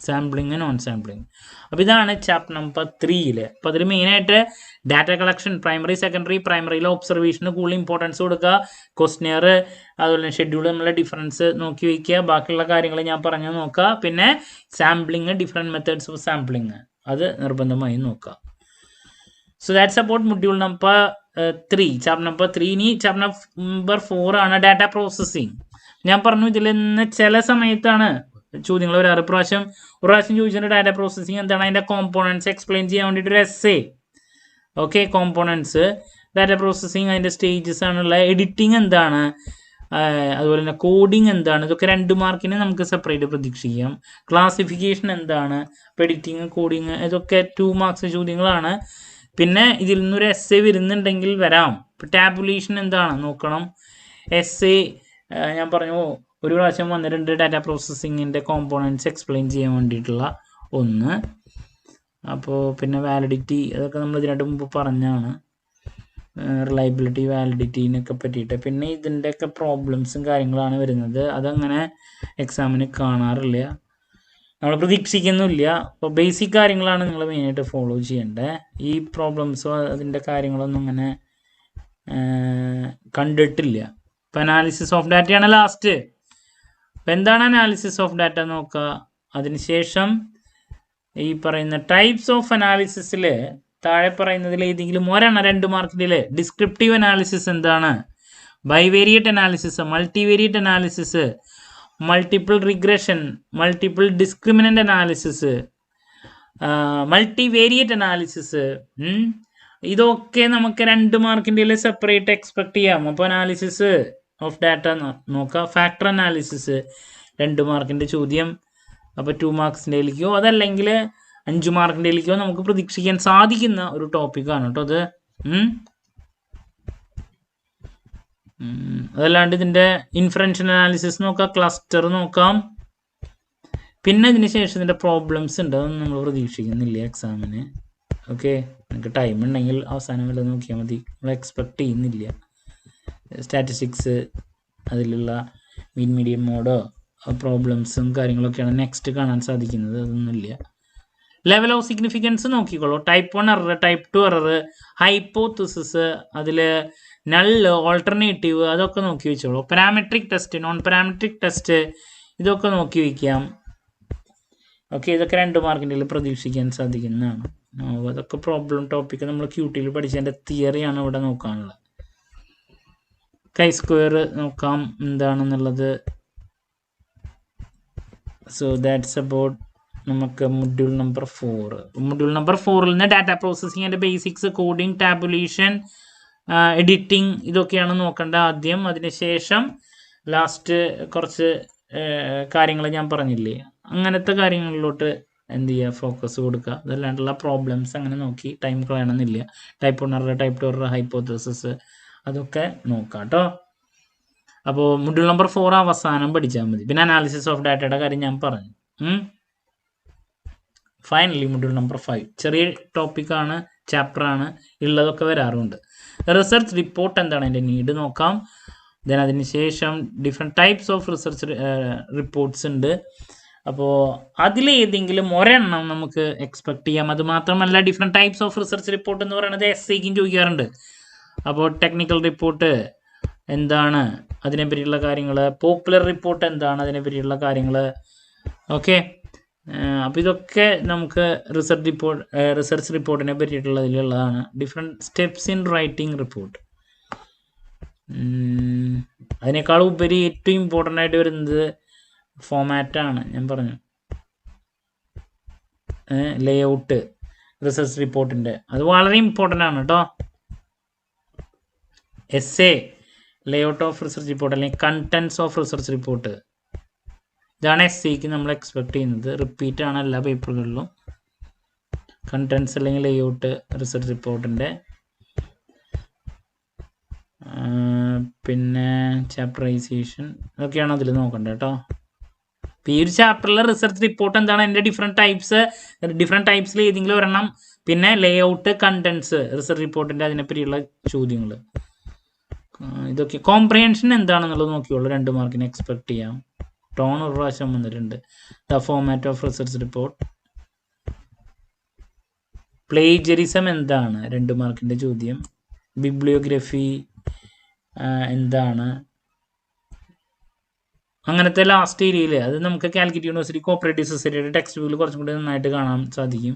A: സാമ്പിളിംഗ്, നോൺ സാമ്പിളിംഗ്. അപ്പോൾ ഇതാണ് ചാപ്റ്റർ നമ്പർ 3. അപ്പോൾ അതിൽ മെയിനായിട്ട് ഡാറ്റ കളക്ഷൻ, പ്രൈമറി സെക്കൻഡറി, പ്രൈമറിയിലെ ഒബ്സർവേഷന് കൂടുതൽ ഇമ്പോർട്ടൻസ് കൊടുക്കുക, ക്വസ്റ്റ്യർ, അതുപോലെ ഷെഡ്യൂൾ തമ്മിലുള്ള ഡിഫറൻസ് നോക്കി വയ്ക്കുക, ബാക്കിയുള്ള കാര്യങ്ങൾ ഞാൻ പറഞ്ഞു നോക്കുക. പിന്നെ sampling, different methods of sampling, അത് നിർബന്ധമായും നോക്കുക. So that's about module number 3, chapter number 3. ഇനി ചാപ്റ്റർ നമ്പർ 4 ആണ് ഡാറ്റ പ്രോസസ്സിങ്. ഞാൻ പറഞ്ഞു ഇതിൽ നിന്ന് ചില സമയത്താണ് ചോദ്യങ്ങൾ വരാറ്. ഒരു പ്രാവശ്യം ചോദിച്ചിട്ടുണ്ട് ഡാറ്റ പ്രോസസ്സിങ് എന്താണ്, അതിൻ്റെ കോമ്പോണൻസ് എക്സ്പ്ലെയിൻ ചെയ്യാൻ വേണ്ടിയിട്ട് ഒരു essay. Okay, components, data processing, അതിൻ്റെ സ്റ്റേജസ് ആണുള്ള, എഡിറ്റിംഗ് എന്താണ്, അതുപോലെ തന്നെ കോഡിങ് എന്താണ്, ഇതൊക്കെ 2 മാർക്കിന് നമുക്ക് സെപ്പറേറ്റ് പ്രതീക്ഷിക്കാം. ക്ലാസിഫിക്കേഷൻ എന്താണ്, എഡിറ്റിംഗ്, കോഡിങ്, ഇതൊക്കെ 2 മാർക്സ് ചോദ്യങ്ങളാണ്. പിന്നെ ഇതിൽ നിന്നൊരു എസ്സേ വരുന്നുണ്ടെങ്കിൽ വരാം. ഇപ്പോൾ ടാബുലേഷൻ എന്താണ് നോക്കണം. എസ്സേ ഞാൻ പറഞ്ഞു ഒരു പ്രാവശ്യം വന്നിട്ടുണ്ട്, ഡാറ്റ പ്രോസസ്സിങ്ങിൻ്റെ കോമ്പോണൻറ്റ്സ് എക്സ്പ്ലെയിൻ ചെയ്യാൻ വേണ്ടിയിട്ടുള്ള ഒന്ന്. അപ്പോൾ പിന്നെ വാലിഡിറ്റി, അതൊക്കെ നമ്മൾ ഇതിനായിട്ട് മുമ്പ് പറഞ്ഞാണ്, റിലയബിലിറ്റി, വാലിഡിറ്റീനൊക്കെ പറ്റിയിട്ട്. പിന്നെ ഇതിൻ്റെയൊക്കെ പ്രോബ്ലംസും കാര്യങ്ങളാണ് വരുന്നത്, അതങ്ങനെ എക്സാമിന് കാണാറില്ല, നമ്മൾ പ്രതീക്ഷിക്കുന്നില്ല. അപ്പോൾ ബേസിക് കാര്യങ്ങളാണ് നിങ്ങൾ മെയിനായിട്ട് ഫോളോ ചെയ്യേണ്ടത്. ഈ പ്രോബ്ലംസോ അതിൻ്റെ കാര്യങ്ങളൊന്നും അങ്ങനെ കണ്ടിട്ടില്ല. ഇപ്പോൾ അനാലിസിസ് ഓഫ് ഡാറ്റയാണ് ലാസ്റ്റ്. അപ്പോൾ എന്താണ് അനാലിസിസ് ഓഫ് ഡാറ്റ നോക്കുക. അതിനുശേഷം ഈ പറയുന്ന ടൈപ്സ് ഓഫ് അനാലിസിസിൽ താഴെ പറയുന്നതിൽ ഏതെങ്കിലും ഒരെണ്ണം 2 മാർക്കിൽ, ഡിസ്ക്രിപ്റ്റീവ് അനാലിസിസ് എന്താണ്, bivariate analysis, multivariate analysis, multiple regression, multiple discriminant analysis, multivariate analysis, ഇതൊക്കെ നമുക്ക് 2 മാർക്കിൻ്റെ സെപ്പറേറ്റ് എക്സ്പെക്ട് ചെയ്യാം. അപ്പോൾ അനാലിസിസ് ഓഫ് ഡാറ്റ നോക്കാം. ഫാക്ടർ അനാലിസിസ് 2 മാർക്കിൻ്റെ ചോദ്യം. അപ്പോൾ 2 മാർക്സിൻ്റെയിലേക്കോ അതല്ലെങ്കിൽ 5 മാർക്കിൻ്റെയിലേക്കോ നമുക്ക് പ്രതീക്ഷിക്കാൻ സാധിക്കുന്ന ഒരു ടോപ്പിക്കാണ് കേട്ടോ അത്. അതല്ലാണ്ട് ഇതിൻ്റെ ഇൻഫറൻഷ്യൽ അനാലിസിസ് നോക്കാം, ക്ലസ്റ്റർ നോക്കാം. പിന്നെ ഇതിന് ശേഷം ഇതിൻ്റെ പ്രോബ്ലംസ് ഉണ്ട്, അതൊന്നും നമ്മൾ പ്രതീക്ഷിക്കുന്നില്ല എക്സാമിന്. ഓക്കെ, നിങ്ങൾക്ക് ടൈം ഉണ്ടെങ്കിൽ അവസാനം വല്ലതും നോക്കിയാൽ മതി, നമ്മൾ എക്സ്പെക്ട് ചെയ്യുന്നില്ല. സ്റ്റാറ്റിസ്റ്റിക്സ്, അതിലുള്ള മീഡിയം മോഡോ പ്രോബ്ലംസും കാര്യങ്ങളൊക്കെയാണ് നെക്സ്റ്റ് കാണാൻ സാധിക്കുന്നത്, അതൊന്നുമില്ല. ലെവൽ ഓഫ് സിഗ്നിഫിക്കൻസ് നോക്കിക്കോളൂ. Type 1 error, type 2 error, hypothesis, അതിൽ നൾ, ഓൾട്ടർനേറ്റീവ്, അതൊക്കെ നോക്കി വെച്ചോളൂ. Parametric test, non parametric test, ഇതൊക്കെ നോക്കി വയ്ക്കാം. ഓക്കെ, ഇതൊക്കെ 2 മാർക്കിൻ്റെ പ്രതീക്ഷിക്കാൻ സാധിക്കുന്നതാണ്. അതൊക്കെ പ്രോബ്ലം ടോപ്പിക്ക് നമ്മൾ ക്യൂട്ടിയിൽ പഠിച്ചതിൻ്റെ തിയറിയാണ് ഇവിടെ നോക്കാനുള്ളത്. കൈ സ്ക്വയർ നോക്കാം എന്താണെന്നുള്ളത്. സോ ദാറ്റ്സ് അബൌട്ട് നമുക്ക് മൊഡ്യൂൾ നമ്പർ 4. മൊഡ്യൂൾ നമ്പർ 4ൽ നിന്ന് ഡാറ്റ പ്രോസസ്സിങ്ങിൻ്റെ ബേസിക്സ്, കോഡിങ്, ടാബുലേഷൻ, എഡിറ്റിംഗ്, ഇതൊക്കെയാണ് നോക്കേണ്ടത് ആദ്യം. അതിനുശേഷം ലാസ്റ്റ് കുറച്ച് കാര്യങ്ങൾ ഞാൻ പറഞ്ഞില്ലേ, അങ്ങനത്തെ കാര്യങ്ങളിലോട്ട് എന്ത് ചെയ്യുക, ഫോക്കസ് കൊടുക്കുക. അതല്ലാണ്ടുള്ള പ്രോബ്ലംസ് അങ്ങനെ നോക്കി ടൈം കളയണമെന്നില്ല. Type 1 error, type 2 error, hypothesis, അതൊക്കെ നോക്കാം കേട്ടോ. അപ്പോൾ മൊഡ്യൂൾ നമ്പർ 4 അവസാനം പഠിച്ചാൽ മതി. പിന്നെ അനാലിസിസ് ഓഫ് ഡാറ്റയുടെ കാര്യം ഞാൻ പറഞ്ഞു. ഫൈനലി മൊഡ്യൂൾ നമ്പർ 5 ചെറിയ ടോപ്പിക്കാണ്, ചാപ്റ്ററാണ്, ഉള്ളതൊക്കെ വരാറുണ്ട്. റിസർച്ച് റിപ്പോർട്ട് എന്താണ്, അതിൻ്റെ നീഡ് നോക്കാം. ദെൻ അതിന് ശേഷം different types of research reports ഉണ്ട്. അപ്പോൾ അതിലേതെങ്കിലും ഒരെണ്ണം നമുക്ക് എക്സ്പെക്ട് ചെയ്യാം. അത് മാത്രമല്ല different types of research report എന്ന് പറയുന്നത് എസ്സേക്കും ചോദിക്കാറുണ്ട്. അപ്പോൾ ടെക്നിക്കൽ റിപ്പോർട്ട് എന്താണ്, അതിനെ പറ്റിയുള്ള കാര്യങ്ങൾ, പോപ്പുലർ റിപ്പോർട്ട് എന്താണ്, അതിനെ പറ്റിയുള്ള കാര്യങ്ങൾ. ഓക്കെ, അപ്പോൾ ഇതൊക്കെ നമുക്ക് റിസർച്ച് റിപ്പോർട്ടിനെ പറ്റിയിട്ടുള്ളതിലുള്ളതാണ്. Different steps in writing report. അതിനേക്കാൾ ഉപരി ഏറ്റവും ഇമ്പോർട്ടൻ്റ് ആയിട്ട് വരുന്നത് ഫോമാറ്റാണ്. ഞാൻ പറഞ്ഞു ലേ ഔട്ട് റിസർച്ച് റിപ്പോർട്ടിൻ്റെ, അത് വളരെ ഇമ്പോർട്ടൻ്റ് ആണ് കേട്ടോ. SA, Leh out of research report അല്ലെങ്കിൽ കണ്ടൻസ് ഓഫ് റിസർച്ച് റിപ്പോർട്ട്, ഇതാണ് എസ്എക്ക് നമ്മൾ എക്സ്പെക്ട് ചെയ്യുന്നത്. റിപ്പീറ്റ് ആണ് എല്ലാ പേപ്പറുകളിലും. കണ്ടൻസ് അല്ലെങ്കിൽ ലേ ഔട്ട് റിസർച്ച് റിപ്പോർട്ടിൻ്റെ. പിന്നെ ചാപ്റ്ററൈസേഷൻ, ഇതൊക്കെയാണ് അതിൽ നോക്കേണ്ടത് കേട്ടോ. ഈ ഒരു ചാപ്റ്ററിലെ റിസർച്ച് റിപ്പോർട്ട് എന്താണ്, അതിൻ്റെ ഡിഫറെൻറ്റ് ടൈപ്സിൽ ഏതെങ്കിലും ഒരെണ്ണം, പിന്നെ ലേ ഔട്ട്, കണ്ടൻസ്, റിസർച്ച് റിപ്പോർട്ടിൻ്റെ അതിനെപ്പറ്റിയുള്ള ചോദ്യങ്ങൾ, ഇതൊക്കെ. കോംപ്രിഹെൻഷൻ എന്താണെന്നുള്ളത് നോക്കിയുള്ളൂ, 2 മാർക്കിന് എക്സ്പെക്ട് ചെയ്യാം. ടോൺ ഒരു പ്രാവശ്യം വന്നിട്ടുണ്ട്. The format of research report. Plagiarism എന്താണ്, 2 മാർക്കിൻ്റെ ചോദ്യം. ബിബ്ലിയോഗ്രഫി എന്താണ്, അങ്ങനത്തെ ലാസ്റ്റ് ഏരിയയിൽ അത് നമുക്ക് കാലിക്കറ്റ് യൂണിവേഴ്സിറ്റി കോപ്പറേറ്റീവ് സൊസൈറ്റിയുടെ ടെക്സ്റ്റ് ബുക്കിൽ കുറച്ചും കൂടി നന്നായിട്ട് കാണാൻ സാധിക്കും.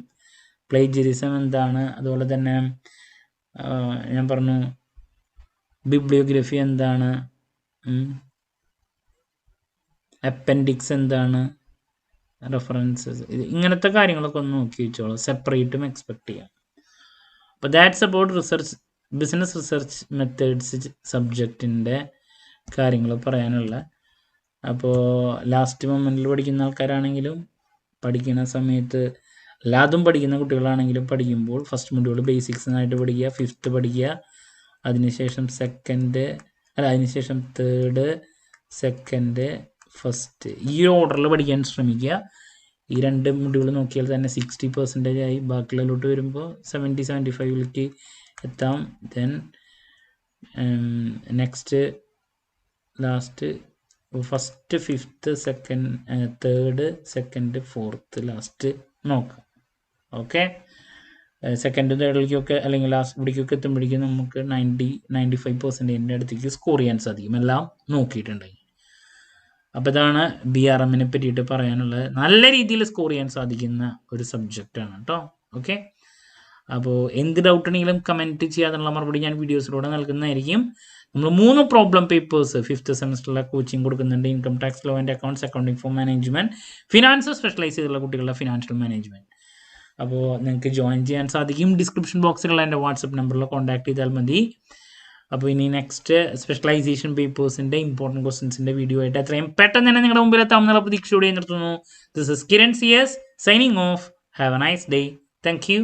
A: പ്ലേജറിസം എന്താണ്, അതുപോലെ തന്നെ ഞാൻ പറഞ്ഞു ബിബ്ലിയോഗ്രഫി എന്താണ്, അപ്പൻഡിക്സ് എന്താണ്, റെഫറൻസസ്, ഇങ്ങനത്തെ കാര്യങ്ങളൊക്കെ ഒന്ന് നോക്കി വെച്ചോളൂ. സെപ്പറേറ്റും എക്സ്പെക്ട് ചെയ്യാം. അപ്പോൾ that's about business research methods സബ്ജക്റ്റിൻ്റെ കാര്യങ്ങൾ പറയാനുള്ള. അപ്പോൾ ലാസ്റ്റ് മൊമെൻറ്റിൽ പഠിക്കുന്ന ആൾക്കാരാണെങ്കിലും പഠിക്കുന്ന സമയത്ത്, എല്ലാതും പഠിക്കുന്ന കുട്ടികളാണെങ്കിലും പഠിക്കുമ്പോൾ ഫസ്റ്റ് മൊഡ്യൂൾ ബേസിക്സിനായിട്ട് പഠിക്കുക, 5th പഠിക്കുക, അതിനുശേഷം അതിനുശേഷം 3rd, 2nd, 1st, ഈ ഓർഡറിൽ പഠിക്കാൻ ശ്രമിക്കുക. ഈ 2 മൊഡ്യൂൾ നോക്കിയാൽ തന്നെ 60% ആയി. ബാക്കിയുള്ളതിലോട്ട് വരുമ്പോൾ 70-75 എത്താം. Then next last 1st, 5th, 3rd, 2nd, 4th last നോക്കാം. ഓക്കെ, 2nd, 3rd അല്ലെങ്കിൽ ലാസ്റ്റ് പിടിക്കൊക്കെ എത്തുമ്പോഴേക്കും നമുക്ക് 90-95% അടുത്തേക്ക് സ്കോർ ചെയ്യാൻ സാധിക്കും, എല്ലാം നോക്കിയിട്ടുണ്ടെങ്കിൽ. അപ്പോൾ ഇതാണ് BRMനെ പറ്റിയിട്ട് പറയാനുള്ളത്. നല്ല രീതിയിൽ സ്കോർ ചെയ്യാൻ സാധിക്കുന്ന ഒരു സബ്ജക്റ്റാണ് കേട്ടോ. ഓക്കെ, അപ്പോൾ എന്ത് ഡൗട്ട് ഉണ്ടെങ്കിലും കമൻറ്റ് ചെയ്യാനുള്ള മറുപടി ഞാൻ വീഡിയോസിലൂടെ നൽകുന്നതായിരിക്കും. നമ്മൾ 3 പ്രോബ്ലം പേപ്പേഴ്സ് 5th സെമസ്റ്ററിലെ കോച്ചിങ് കൊടുക്കുന്നുണ്ട്. Income tax, law and accounts, accounting for management, finance specialise ചെയ്തുള്ള കുട്ടികളുടെ ഫിനാൻഷ്യൽ മാനേജ്മെൻറ്റ്. അപ്പോൾ നിങ്ങൾക്ക് ജോയിൻ ചെയ്യാൻ സാധിക്കും. ഡിസ്ക്രിപ്ഷൻ ബോക്സിലുള്ള എൻ്റെ വാട്സപ്പ് നമ്പറിൽ കോൺടാക്ട് ചെയ്താൽ മതി. അപ്പോൾ ഇനി നെക്സ്റ്റ് സ്പെഷ്യലൈസേഷൻ പേപ്പേഴ്സിൻ്റെ ഇമ്പോർട്ടൻറ്റ് ക്വസ്റ്റ്യൻസിൻ്റെ വീഡിയോ ആയിട്ട് എത്രയും പെട്ടെന്ന് തന്നെ നിങ്ങളുടെ മുമ്പിൽ എത്താമെന്നുള്ള പ്രതീക്ഷയോടെ നിർത്തുന്നു. This is Kiran CS signing off. Have a nice day. Thank U.